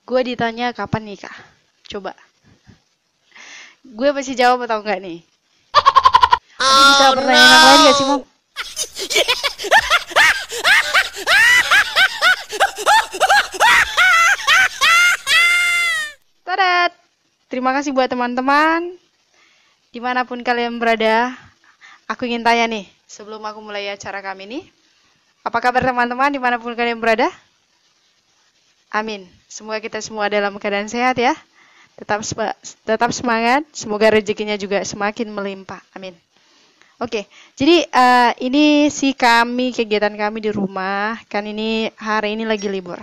Gue ditanya kapan nikah. Coba. Gue pasti jawab atau enggak nih? Adi bisa pertanyaan yang lain gak sih, Mom? Tadat! Terima kasih buat teman-teman. Dimanapun kalian berada, aku ingin tanya nih, sebelum aku mulai acara kami ini. Apa kabar teman-teman dimanapun kalian berada? Amin. Semoga kita semua dalam keadaan sehat ya. Tetap semangat. Semoga rezekinya juga semakin melimpah. Amin. Oke, jadi ini sih kegiatan kami di rumah. Kan ini hari ini lagi libur.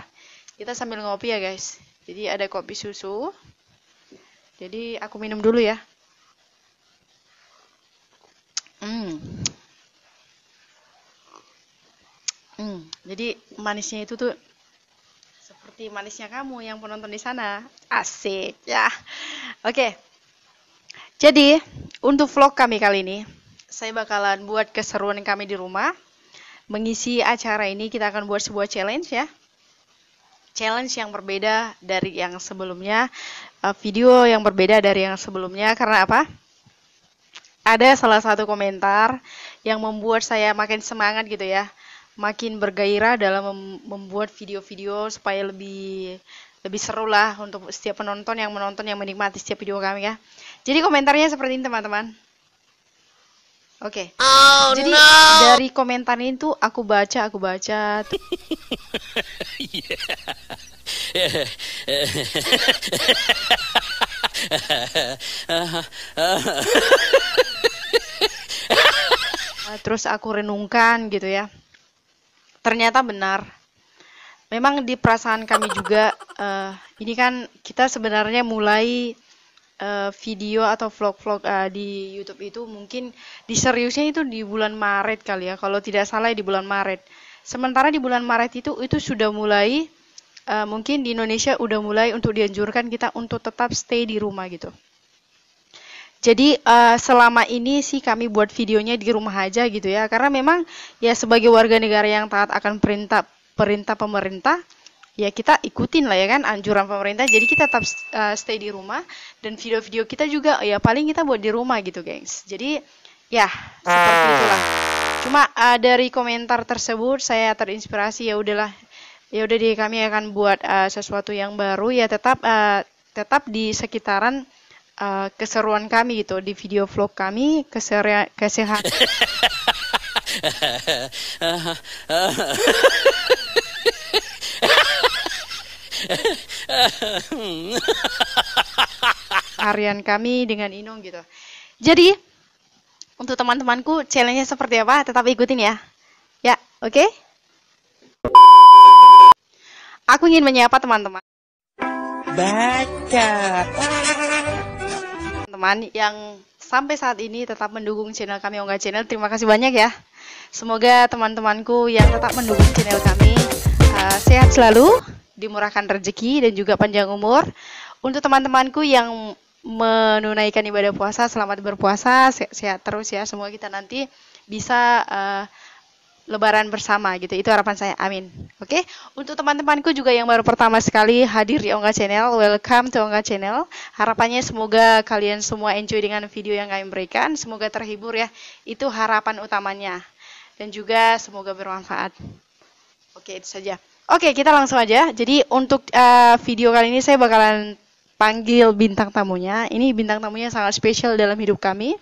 Kita sambil ngopi ya guys. Jadi ada kopi susu. Jadi aku minum dulu ya. Jadi manisnya itu tuh seperti manisnya kamu yang penonton di sana. Asik ya. Oke. Jadi untuk vlog kami kali ini, saya bakalan buat keseruan kami di rumah. Mengisi acara ini kita akan buat sebuah challenge ya. Challenge yang berbeda dari yang sebelumnya. Video yang berbeda dari yang sebelumnya. Karena apa? Ada salah satu komentar yang membuat saya makin semangat gitu ya. Makin bergairah dalam membuat video-video supaya lebih seru lah untuk setiap penonton yang menikmati setiap video kami ya. Jadi komentarnya seperti ini teman-teman. Oke. Jadi dari komentar ini tuh aku baca. Terus aku renungkan gitu ya. Ternyata benar. Memang di perasaan kami juga, ini kan kita sebenarnya mulai video atau vlog-vlog di YouTube itu mungkin diseriusnya itu di bulan Maret kali ya. Kalau tidak salah di bulan Maret. Sementara di bulan Maret itu sudah mulai, mungkin di Indonesia udah mulai untuk dianjurkan kita untuk tetap stay di rumah gitu. Jadi selama ini sih kami buat videonya di rumah aja gitu ya. Karena memang ya sebagai warga negara yang taat akan perintah pemerintah, ya kita ikutin lah ya kan anjuran pemerintah. Jadi kita tetap stay di rumah dan video-video kita juga ya paling kita buat di rumah gitu, guys. Jadi ya seperti itulah. Cuma dari komentar tersebut saya terinspirasi ya udahlah. Ya udah deh kami akan buat sesuatu yang baru ya tetap di sekitaran keseruan kami gitu di video vlog kami kesehatan. Harian kami dengan Inung gitu. Jadi untuk teman-temanku challenge-nya seperti apa? Tetap ikutin ya. Ya, oke? Okay? Aku ingin menyapa teman-teman. Baca. Teman yang sampai saat ini tetap mendukung channel kami Ongga Channel, terima kasih banyak ya. Semoga teman-temanku yang tetap mendukung channel kami sehat selalu, dimurahkan rezeki dan juga panjang umur. Untuk teman-temanku yang menunaikan ibadah puasa, selamat berpuasa, sehat terus ya. Semoga kita nanti bisa Lebaran bersama gitu, itu harapan saya, amin. Oke, untuk teman-temanku juga yang baru pertama sekali hadir di Ongga Channel, welcome to Ongga Channel. Harapannya semoga kalian semua enjoy dengan video yang kami berikan, semoga terhibur ya, itu harapan utamanya. Dan juga semoga bermanfaat. Oke, itu saja. Oke, kita langsung aja. Jadi untuk video kali ini saya bakalan panggil bintang tamunya. Ini bintang tamunya sangat spesial dalam hidup kami.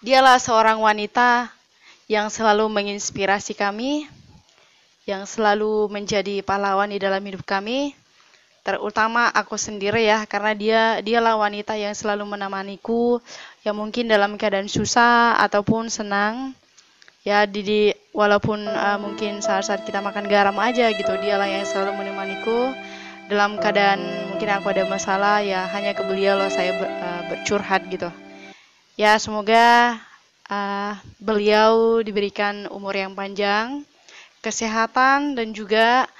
Dialah seorang wanita yang selalu menginspirasi kami, yang selalu menjadi pahlawan di dalam hidup kami, terutama aku sendiri ya, karena dialah wanita yang selalu menemaniku, yang mungkin dalam keadaan susah ataupun senang, ya walaupun mungkin saat-saat kita makan garam aja gitu, dialah yang selalu menemaniku, dalam keadaan mungkin aku ada masalah, ya hanya ke beliau loh saya bercurhat gitu. Ya semoga beliau diberikan umur yang panjang, kesehatan, dan juga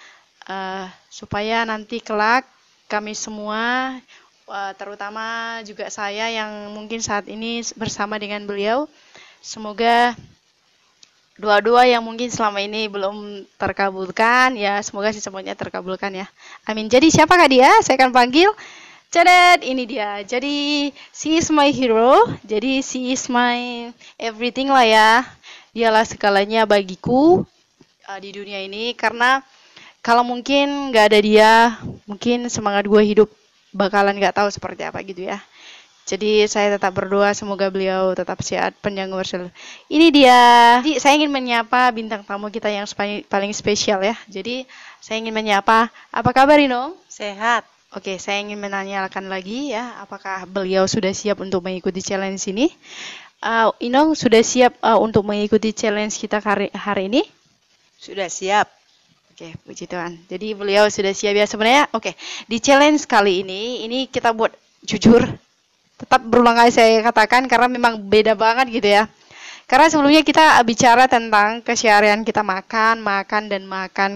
supaya nanti kelak kami semua, terutama juga saya yang mungkin saat ini bersama dengan beliau, semoga doa-doa yang mungkin selama ini belum terkabulkan, ya semoga semuanya terkabulkan ya. Amin. Jadi siapakah dia? Saya akan panggil. Cadet, ini dia. Jadi she is my hero. Jadi she is my everything lah ya. Dialah segalanya bagiku di dunia ini, karena kalau mungkin nggak ada dia, mungkin semangat gue hidup bakalan nggak tahu seperti apa gitu ya. Jadi saya tetap berdoa semoga beliau tetap sehat, panjang umur selalu. Ini dia. Jadi saya ingin menyapa bintang tamu kita yang paling spesial ya. Jadi saya ingin menyapa, apa kabar Inong? Sehat. Oke, saya ingin menanyakan lagi ya, apakah beliau sudah siap untuk mengikuti challenge ini? Inong sudah siap untuk mengikuti challenge kita hari ini? Sudah siap. Oke, puji Tuhan. Jadi beliau sudah siap ya sebenarnya. Oke, di challenge kali ini kita buat jujur. Tetap berulang kali saya katakan karena memang beda banget gitu ya. Karena sebelumnya kita bicara tentang keseharian kita makan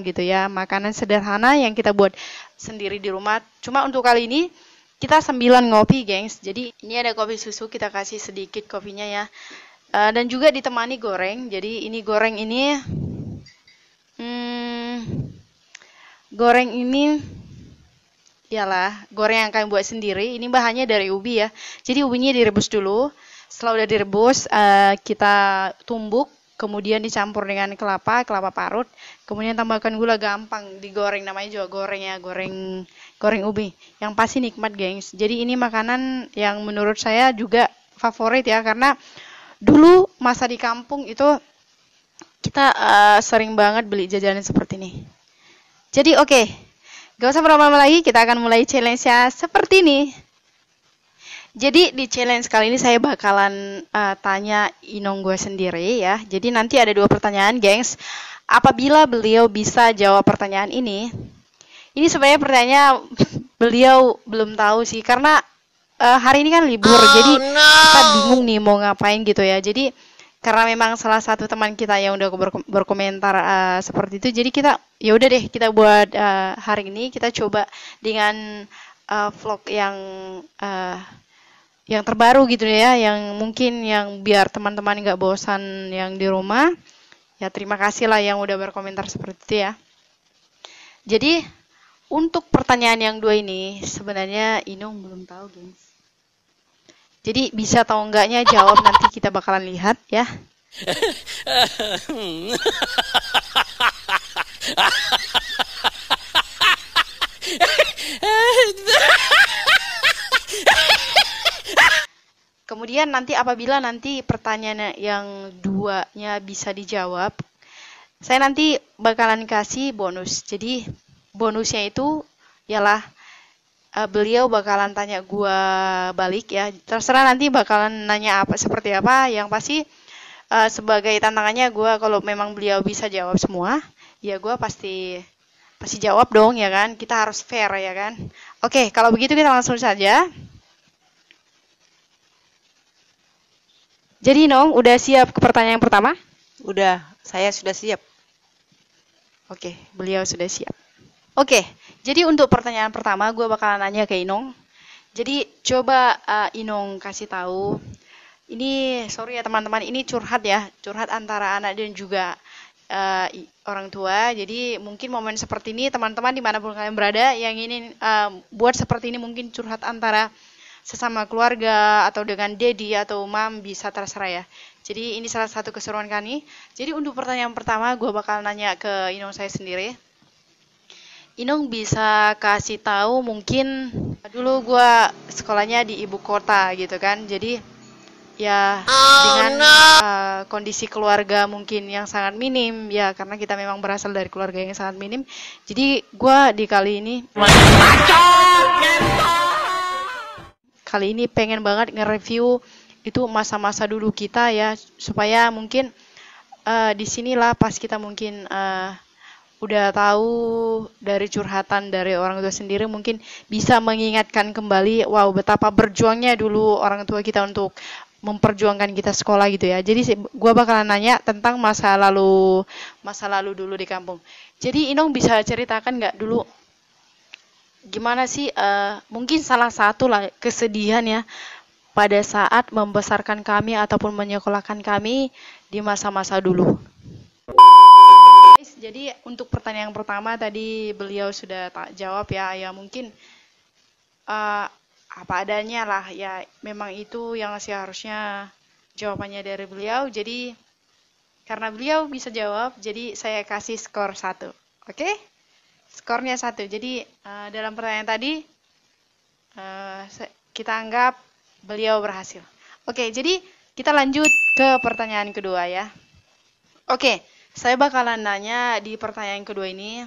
gitu ya. Makanan sederhana yang kita buat sendiri di rumah. Cuma untuk kali ini kita 9 ngopi, gengs. Jadi ini ada kopi susu, kita kasih sedikit kopinya ya. Dan juga ditemani goreng. Jadi ini goreng ini ialah goreng yang kalian buat sendiri. Ini bahannya dari ubi ya. Jadi ubinya direbus dulu. Setelah udah direbus, kita tumbuk, kemudian dicampur dengan kelapa parut, kemudian tambahkan gula, gampang digoreng, namanya juga goreng ya, goreng ubi. Yang pasti nikmat, gengs. Jadi ini makanan yang menurut saya juga favorit ya, karena dulu masa di kampung itu kita sering banget beli jajanan seperti ini. Jadi oke. Gak usah berlama-lama lagi, kita akan mulai challenge-nya seperti ini. Jadi di challenge kali ini saya bakalan tanya Inong gue sendiri ya. Jadi nanti ada 2 pertanyaan, gengs. Apabila beliau bisa jawab pertanyaan ini sebenarnya pertanyaannya beliau belum tahu sih, karena hari ini kan libur, jadi kita bingung nih mau ngapain gitu ya. Jadi karena memang salah satu teman kita yang udah berkomentar seperti itu, jadi kita ya udah deh, kita buat hari ini kita coba dengan vlog yang terbaru gitu ya, yang mungkin yang biar teman-teman nggak bosan yang di rumah. Ya terima kasih lah yang udah berkomentar seperti itu ya. Jadi untuk pertanyaan yang 2 ini sebenarnya Inong belum tahu, gengs. Jadi bisa atau enggaknya jawab nanti kita bakalan lihat ya. Kemudian nanti apabila nanti pertanyaan yang 2-nya bisa dijawab, saya nanti bakalan kasih bonus. Jadi bonusnya itu ialah beliau bakalan tanya gua balik ya. Terserah nanti bakalan nanya apa seperti apa. Yang pasti sebagai tantangannya gua, kalau memang beliau bisa jawab semua, ya gua pasti jawab dong ya kan. Kita harus fair ya kan. Oke, kalau begitu kita langsung saja. Jadi Nong, udah siap ke pertanyaan yang pertama? Udah, saya sudah siap. Oke, beliau sudah siap. Oke, jadi untuk pertanyaan pertama gue bakalan nanya ke Inong. Jadi coba Inong kasih tahu. Ini sorry ya teman-teman, ini curhat ya, curhat antara anak dan juga orang tua. Jadi mungkin momen seperti ini teman-teman dimanapun kalian berada yang ingin buat seperti ini, mungkin curhat antara sesama keluarga atau dengan daddy atau mom, bisa terserah ya. Jadi ini salah satu keseruan kami. Jadi untuk pertanyaan pertama gue bakal nanya ke Inong saya sendiri. Inong bisa kasih tahu, mungkin dulu gue sekolahnya di ibu kota gitu kan, jadi ya dengan kondisi keluarga mungkin yang sangat minim ya, karena kita memang berasal dari keluarga yang sangat minim. Jadi gue di kali ini pengen banget nge-review itu masa-masa dulu kita ya, supaya mungkin di sinilah pas kita mungkin udah tahu dari curhatan dari orang tua sendiri, mungkin bisa mengingatkan kembali, wow betapa berjuangnya dulu orang tua kita untuk memperjuangkan kita sekolah gitu ya. Jadi gue bakalan nanya tentang masa lalu dulu di kampung. Jadi Inong bisa ceritakan nggak dulu gimana sih mungkin salah satu lah kesedihan ya pada saat membesarkan kami ataupun menyekolahkan kami di masa-masa dulu. Jadi untuk pertanyaan yang pertama tadi beliau sudah jawab ya. Ya mungkin apa adanya lah. Ya memang itu yang seharusnya jawabannya dari beliau. Jadi karena beliau bisa jawab, jadi saya kasih skor 1. Oke? Skornya 1. Jadi dalam pertanyaan tadi kita anggap beliau berhasil. Oke, jadi kita lanjut ke pertanyaan kedua ya. Oke, saya bakalan nanya di pertanyaan kedua ini.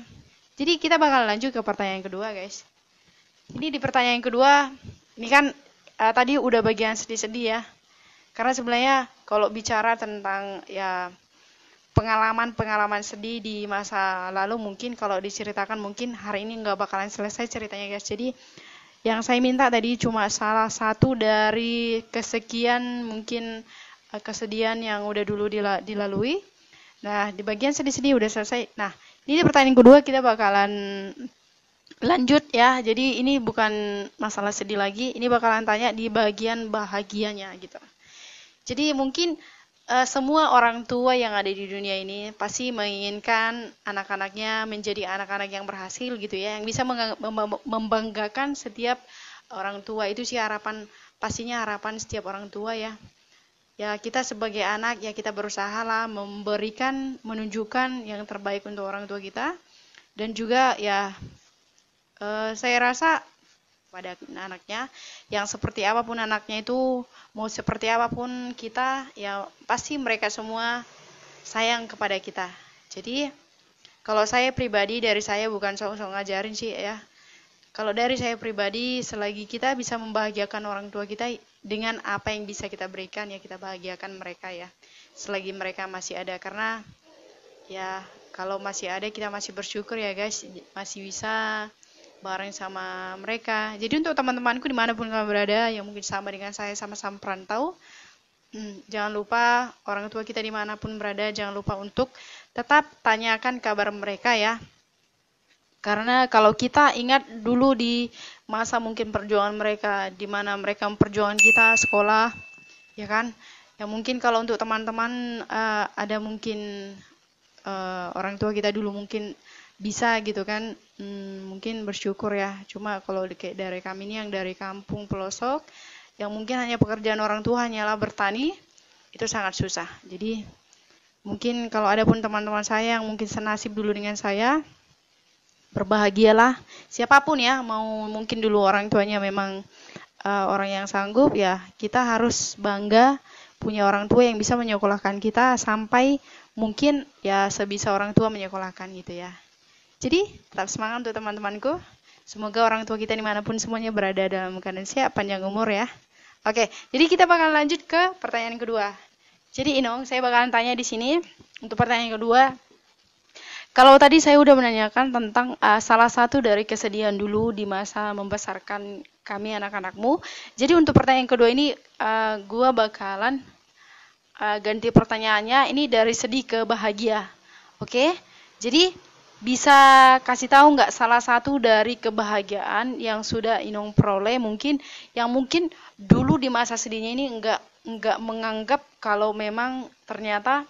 Jadi kita bakalan lanjut ke pertanyaan kedua, guys. Ini di pertanyaan kedua, ini kan tadi udah bagian sedih-sedih ya. Karena sebenarnya kalau bicara tentang ya pengalaman-pengalaman sedih di masa lalu, mungkin kalau diceritakan mungkin hari ini nggak bakalan selesai ceritanya, guys. Jadi yang saya minta tadi cuma salah satu dari kesekian mungkin kesedihan yang udah dulu dilalui. Nah, di bagian sedih-sedih udah selesai. Nah, ini di pertanyaan kedua kita bakalan lanjut ya. Jadi ini bukan masalah sedih lagi, ini bakalan tanya di bagian bahagianya gitu. Jadi mungkin semua orang tua yang ada di dunia ini pasti menginginkan anak-anaknya menjadi anak-anak yang berhasil gitu ya, yang bisa membanggakan setiap orang tua. Itu sih pastinya harapan setiap orang tua ya. Ya kita sebagai anak ya kita berusaha lah menunjukkan yang terbaik untuk orang tua kita. Dan juga ya saya rasa pada anaknya, yang seperti apapun anaknya itu, mau seperti apapun kita, ya pasti mereka semua sayang kepada kita. Jadi kalau saya pribadi, dari saya bukan sok-sok ngajarin sih ya. Kalau dari saya pribadi, selagi kita bisa membahagiakan orang tua kita dengan apa yang bisa kita berikan, ya kita bahagiakan mereka ya. Selagi mereka masih ada, karena ya kalau masih ada kita masih bersyukur ya guys, masih bisa bareng sama mereka. Jadi untuk teman-temanku dimanapun kalian berada, yang mungkin sama dengan saya, sama-sama perantau, jangan lupa orang tua kita dimanapun berada, jangan lupa untuk tetap tanyakan kabar mereka ya. Karena kalau kita ingat dulu di masa mungkin perjuangan mereka, di mana mereka memperjuangkan kita sekolah, ya kan? Ya mungkin kalau untuk teman-teman ada mungkin orang tua kita dulu mungkin bisa gitu kan, mungkin bersyukur ya. Cuma kalau dari kami ini yang dari kampung pelosok, yang mungkin hanya pekerjaan orang tua hanyalah bertani, itu sangat susah. Jadi mungkin kalau ada pun teman-teman saya yang mungkin senasib dulu dengan saya, berbahagialah. Siapapun ya, mau mungkin dulu orang tuanya memang orang yang sanggup, ya kita harus bangga punya orang tua yang bisa menyekolahkan kita sampai mungkin ya sebisa orang tua menyekolahkan gitu ya. Jadi tetap semangat untuk teman-temanku. Semoga orang tua kita dimanapun semuanya berada dalam keadaan sehat, panjang umur ya. Oke, jadi kita bakal lanjut ke pertanyaan kedua. Jadi Inong, saya bakalan tanya di sini untuk pertanyaan kedua. Kalau tadi saya udah menanyakan tentang salah satu dari kesedihan dulu di masa membesarkan kami anak-anakmu. Jadi untuk pertanyaan kedua ini, gua bakalan ganti pertanyaannya. Ini dari sedih ke bahagia. Oke, jadi bisa kasih tahu nggak salah satu dari kebahagiaan yang sudah Inong peroleh, mungkin yang mungkin dulu di masa sedihnya ini nggak menganggap kalau memang ternyata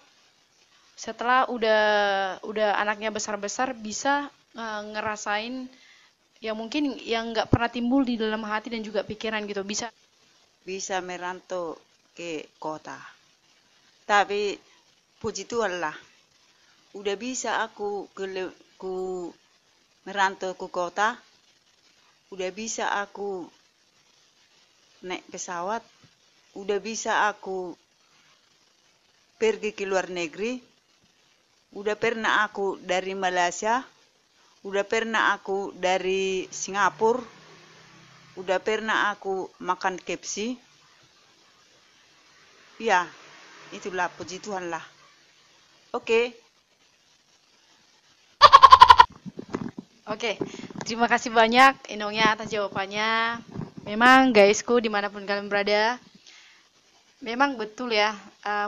setelah udah anaknya besar-besar bisa ngerasain yang mungkin yang nggak pernah timbul di dalam hati dan juga pikiran gitu, bisa merantau ke kota. Tapi puji Tuhan lah, udah bisa aku merantau ke kota, udah bisa aku naik pesawat, udah bisa aku pergi ke luar negeri, udah pernah aku dari Malaysia, udah pernah aku dari Singapura, udah pernah aku makan KFC. Ya, itulah puji Tuhan lah. Oke. Oke, terima kasih banyak Inongnya atas jawabannya. Memang guysku dimanapun kalian berada, memang betul ya,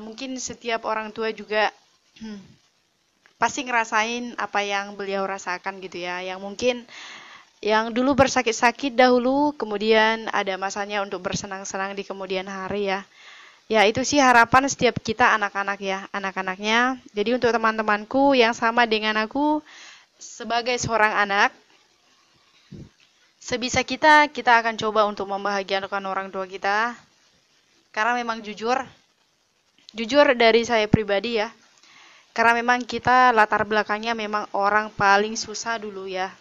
mungkin setiap orang tua juga pasti ngerasain apa yang beliau rasakan gitu ya. Yang mungkin yang dulu bersakit-sakit dahulu, kemudian ada masanya untuk bersenang-senang di kemudian hari ya. Ya, itu sih harapan setiap kita anak-anak ya, anak-anaknya. Jadi untuk teman-temanku yang sama dengan aku sebagai seorang anak, sebisa kita akan coba untuk membahagiakan orang tua kita. Karena memang jujur dari saya pribadi ya. Karena memang kita latar belakangnya memang orang paling susah dulu ya.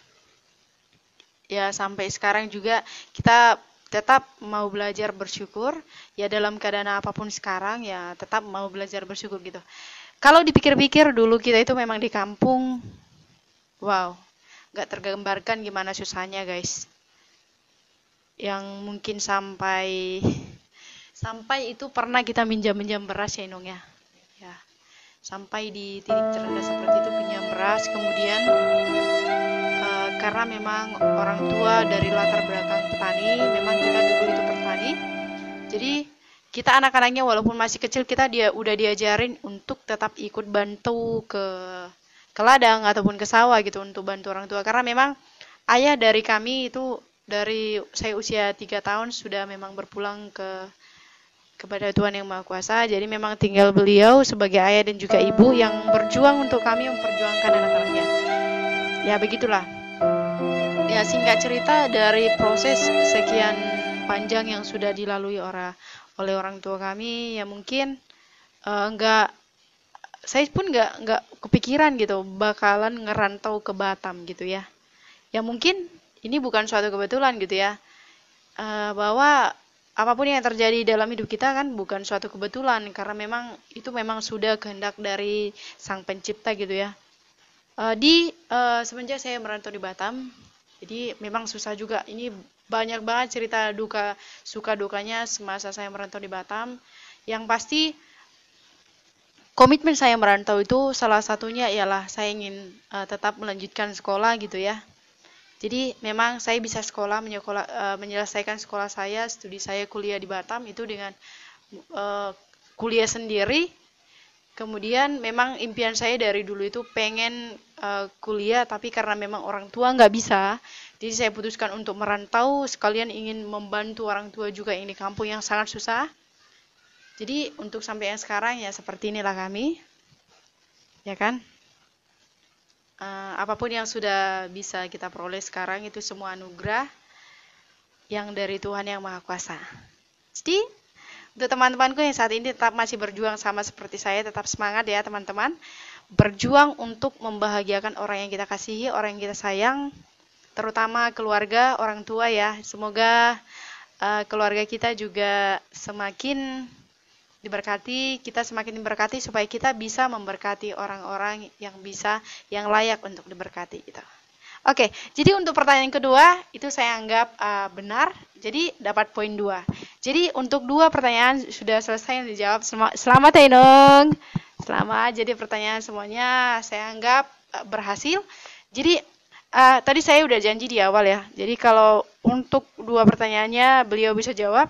Ya, sampai sekarang juga kita tetap mau belajar bersyukur ya, dalam keadaan apapun sekarang ya tetap mau belajar bersyukur gitu. Kalau dipikir-pikir dulu kita itu memang di kampung, wow, nggak tergambarkan gimana susahnya guys, yang mungkin sampai itu pernah kita minjam beras ya Inung ya, sampai di titik terendah seperti itu pinjam beras. Kemudian karena memang orang tua dari latar belakang petani, memang kita dulu itu petani. Jadi kita anak-anaknya walaupun masih kecil kita udah diajarin untuk tetap ikut bantu ke ladang ataupun ke sawah gitu untuk bantu orang tua. Karena memang ayah dari kami itu dari saya usia 3 tahun sudah memang berpulang kepada Tuhan Yang Maha Kuasa. Jadi memang tinggal beliau sebagai ayah dan juga ibu yang berjuang untuk kami memperjuangkan anak-anaknya. Ya begitulah. Ya, singkat cerita dari proses sekian panjang yang sudah dilalui oleh orang tua kami, ya mungkin saya pun nggak kepikiran gitu bakalan ngerantau ke Batam gitu ya. Ya mungkin ini bukan suatu kebetulan gitu ya, bahwa apapun yang terjadi dalam hidup kita kan bukan suatu kebetulan, karena memang itu memang sudah kehendak dari Sang Pencipta gitu ya. Semenjak saya merantau di Batam, jadi memang susah juga. Ini banyak banget cerita duka, suka dukanya semasa saya merantau di Batam. Yang pasti komitmen saya merantau itu salah satunya ialah saya ingin tetap melanjutkan sekolah gitu ya. Jadi memang saya bisa menyelesaikan sekolah saya, studi saya kuliah di Batam itu dengan kuliah sendiri. Kemudian memang impian saya dari dulu itu pengen kuliah, tapi karena memang orang tua nggak bisa, jadi saya putuskan untuk merantau, sekalian ingin membantu orang tua juga yang di kampung yang sangat susah. Jadi untuk sampai yang sekarang ya seperti inilah kami, ya kan. Apapun yang sudah bisa kita peroleh sekarang itu semua anugerah yang dari Tuhan Yang Maha Kuasa. Jadi untuk teman-temanku yang saat ini tetap masih berjuang sama seperti saya, tetap semangat ya teman-teman. Berjuang untuk membahagiakan orang yang kita kasihi, orang yang kita sayang, terutama keluarga, orang tua ya. Semoga keluarga kita juga semakin diberkati, kita semakin diberkati supaya kita bisa memberkati orang-orang yang layak untuk diberkati gitu. Oke, jadi untuk pertanyaan kedua itu saya anggap benar, jadi dapat poin 2. Jadi untuk 2 pertanyaan sudah selesai yang dijawab. Selamat ya Inung. Selamat, jadi pertanyaan semuanya saya anggap berhasil. Jadi tadi saya udah janji di awal ya, jadi kalau untuk 2 pertanyaannya beliau bisa jawab,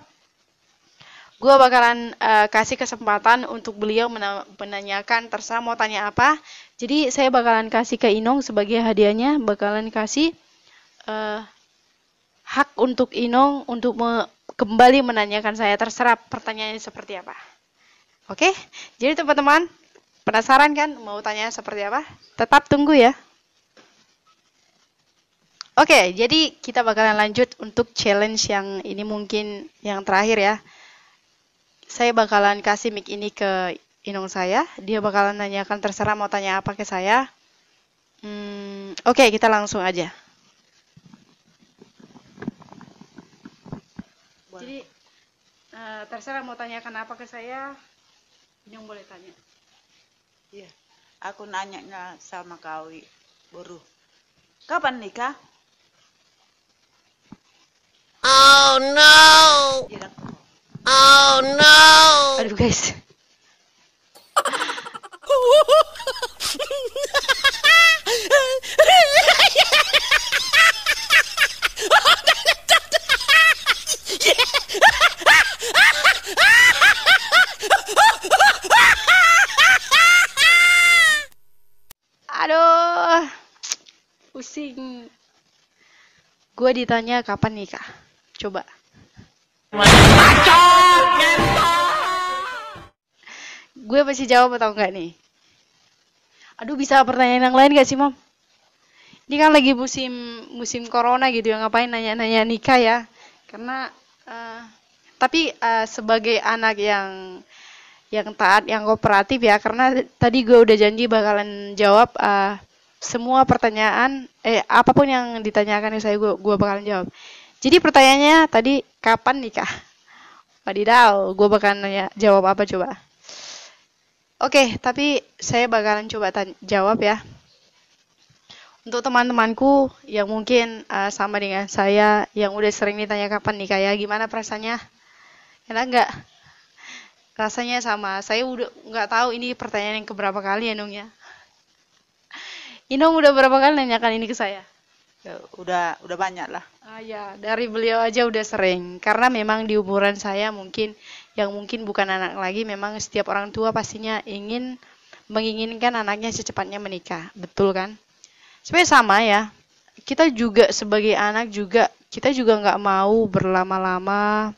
gue bakalan kasih kesempatan untuk beliau menanyakan, terserah mau tanya apa. Jadi saya bakalan kasih ke Inung sebagai hadiahnya, bakalan kasih hak untuk Inung untuk kembali menanyakan saya, terserah pertanyaannya seperti apa. Oke, jadi teman-teman penasaran kan mau tanya seperti apa? Tetap tunggu ya. Oke, jadi kita bakalan lanjut untuk challenge yang ini mungkin yang terakhir ya. Saya bakalan kasih mic ini ke Inung saya, dia bakalan nanyakan, terserah mau tanya apa ke saya. Oke, kita langsung aja. Jadi terserah mau tanyakan apa ke saya, Inung boleh tanya. Iya, aku nanya sama kau, Boru. Kapan nikah? Oh no! Oh no! Aduh guys. Aduh, pusing. Gue ditanya kapan nikah. Coba. gue pasti jawab atau enggak nih? Aduh, bisa pertanyaan yang lain gak sih, Mam? Ini kan lagi musim corona gitu ya, ngapain nanya-nanya nikah ya? Karena tapi sebagai anak yang taat, yang kooperatif ya, karena tadi gue udah janji bakalan jawab semua pertanyaan, apapun yang ditanyakan saya gue bakalan jawab. Jadi pertanyaannya tadi, kapan nikah? Wadidaw, gue bakalan jawab apa coba? Oke, tapi saya bakalan coba jawab ya. Untuk teman-temanku yang mungkin sama dengan saya, yang udah sering ditanya kapan nikah ya, gimana perasaannya? Enak nggak? Rasanya sama. Saya udah nggak tahu ini pertanyaan yang keberapa kali ya, Nung ya. Inung udah berapa kali nanyakan ini ke saya? Ya, udah banyak lah. Ya, dari beliau aja udah sering. Karena memang di umuran saya mungkin bukan anak lagi, memang setiap orang tua pastinya menginginkan anaknya secepatnya menikah. Betul kan? Sebenarnya sama ya. Kita juga sebagai anak kita juga nggak mau berlama-lama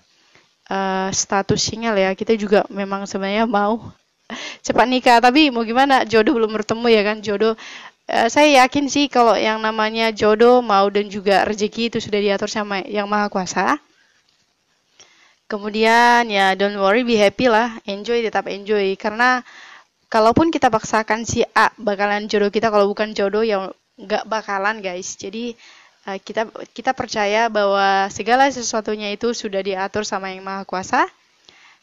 status single ya. Kita juga memang sebenarnya mau cepat nikah, tapi mau gimana, jodoh belum bertemu ya kan. Jodoh saya yakin sih kalau yang namanya jodoh mau dan juga rezeki itu sudah diatur sama Yang Maha Kuasa. Kemudian ya don't worry, be happy lah, tetap enjoy, karena kalaupun kita paksakan si A bakalan jodoh kita, kalau bukan jodoh ya nggak bakalan guys. Jadi kita percaya bahwa segala sesuatunya itu sudah diatur sama Yang Maha Kuasa,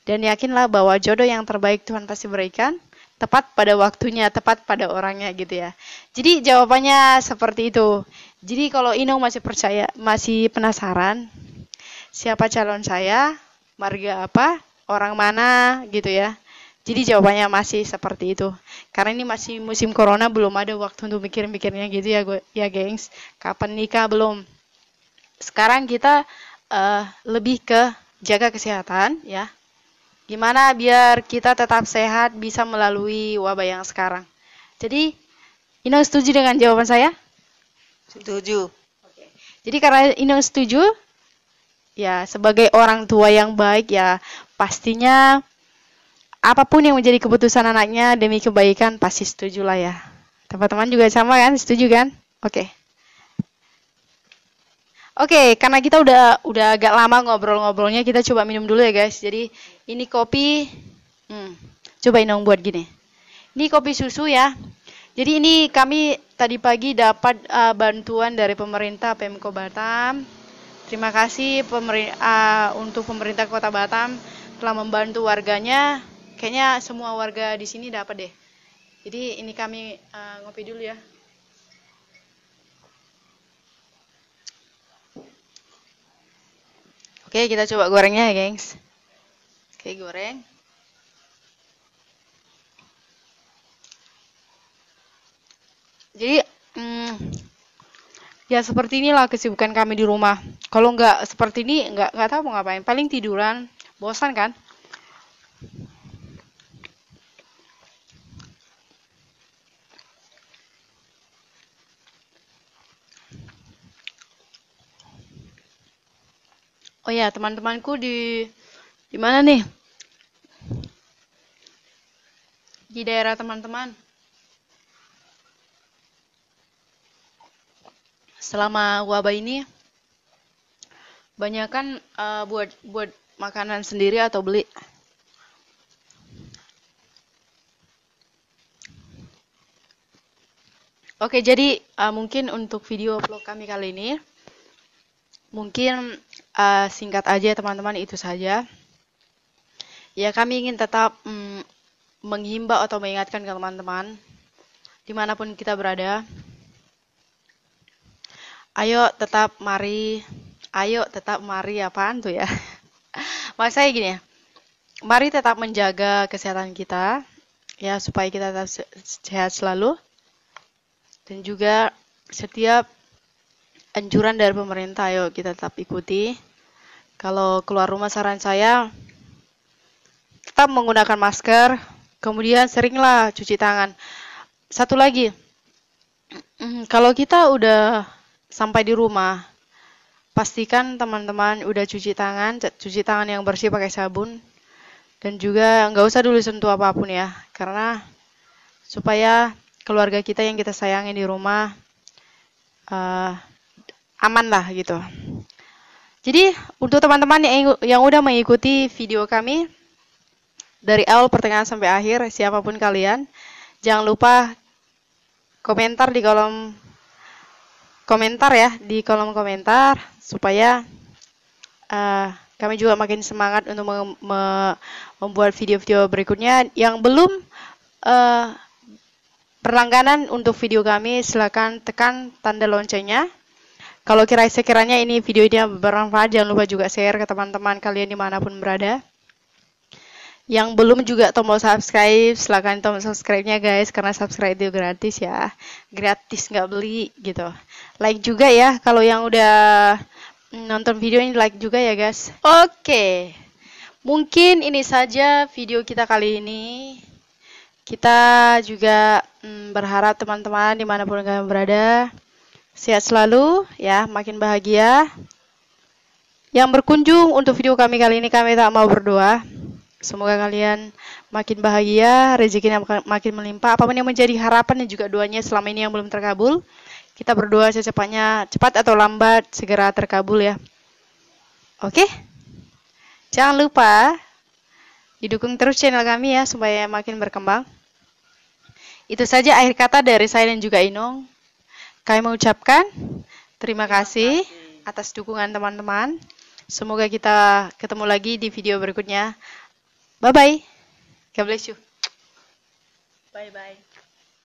dan yakinlah bahwa jodoh yang terbaik Tuhan pasti berikan, tepat pada waktunya, tepat pada orangnya gitu ya. Jadi jawabannya seperti itu. Jadi kalau Inung masih penasaran siapa calon saya, marga apa, orang mana gitu ya. Jadi jawabannya masih seperti itu. Karena ini masih musim corona, belum ada waktu untuk mikir-mikirnya gitu ya gengs. Kapan nikah belum. Sekarang kita lebih ke jaga kesehatan ya. Gimana biar kita tetap sehat, bisa melalui wabah yang sekarang. Jadi, Inung setuju dengan jawaban saya? Setuju. Oke. Jadi karena Inung setuju, ya sebagai orang tua yang baik ya pastinya apapun yang menjadi keputusan anaknya demi kebaikan pasti setuju lah ya. Teman-teman juga sama kan? Setuju kan? Oke. Oke, karena kita udah agak lama ngobrol-ngobrolnya, kita coba minum dulu ya guys. Jadi ini kopi, coba Inung buat gini. Ini kopi susu ya. Jadi ini kami tadi pagi dapat bantuan dari pemerintah Pemko Batam. Terima kasih untuk pemerintah Kota Batam telah membantu warganya. Kayaknya semua warga di sini dapat deh. Jadi ini kami ngopi dulu ya. Oke, kita coba gorengnya ya, gengs. Oke, goreng. Jadi, ya seperti inilah kesibukan kami di rumah. Kalau nggak seperti ini, nggak tahu mau ngapain. Paling tiduran, bosan kan? Oh ya, teman-temanku di mana nih? Di daerah teman-teman. Selama wabah ini, banyak kan buat makanan sendiri atau beli. Oke, jadi mungkin untuk video vlog kami kali ini, mungkin singkat aja teman-teman, itu saja. Ya kami ingin tetap menghimbau atau mengingatkan ke teman-teman dimanapun kita berada. Ayo tetap mari apaan tuh ya? Maksud saya gini ya, mari tetap menjaga kesehatan kita ya, supaya kita tetap sehat selalu, dan juga setiap anjuran dari pemerintah ayo kita tetap ikuti. Kalau keluar rumah saran saya tetap menggunakan masker, kemudian seringlah cuci tangan. Satu lagi, kalau kita udah sampai di rumah, pastikan teman-teman udah cuci tangan yang bersih pakai sabun. Dan juga nggak usah dulu sentuh apapun ya, karena supaya keluarga kita yang kita sayangi di rumah aman lah gitu. Jadi untuk teman-teman yang udah mengikuti video kami dari awal pertengahan sampai akhir, siapapun kalian, jangan lupa komentar di kolom komentar ya, di kolom komentar supaya kami juga makin semangat untuk membuat video-video berikutnya. Yang belum berlangganan untuk video kami, silakan tekan tanda loncengnya. Kalau sekiranya ini video ini bermanfaat, jangan lupa juga share ke teman-teman kalian dimanapun berada. Yang belum juga tombol subscribe, silakan tombol subscribe-nya guys, karena subscribe itu gratis ya, gratis nggak beli gitu. Like juga ya, kalau yang udah nonton video ini like juga ya guys. Oke, mungkin ini saja video kita kali ini. Kita juga berharap teman-teman dimanapun kalian berada sehat selalu ya, makin bahagia. Yang berkunjung untuk video kami kali ini, kami tak mau berdoa. Semoga kalian makin bahagia, rezekinya makin melimpah. Apapun yang menjadi harapan dan juga doanya selama ini yang belum terkabul, kita berdoa secepatnya, cepat atau lambat, segera terkabul ya. Oke? Jangan lupa didukung terus channel kami ya, supaya makin berkembang. Itu saja akhir kata dari saya dan juga Inung. Kami mengucapkan terima kasih atas dukungan teman-teman. Semoga kita ketemu lagi di video berikutnya. Bye-bye. God bless you. Bye-bye.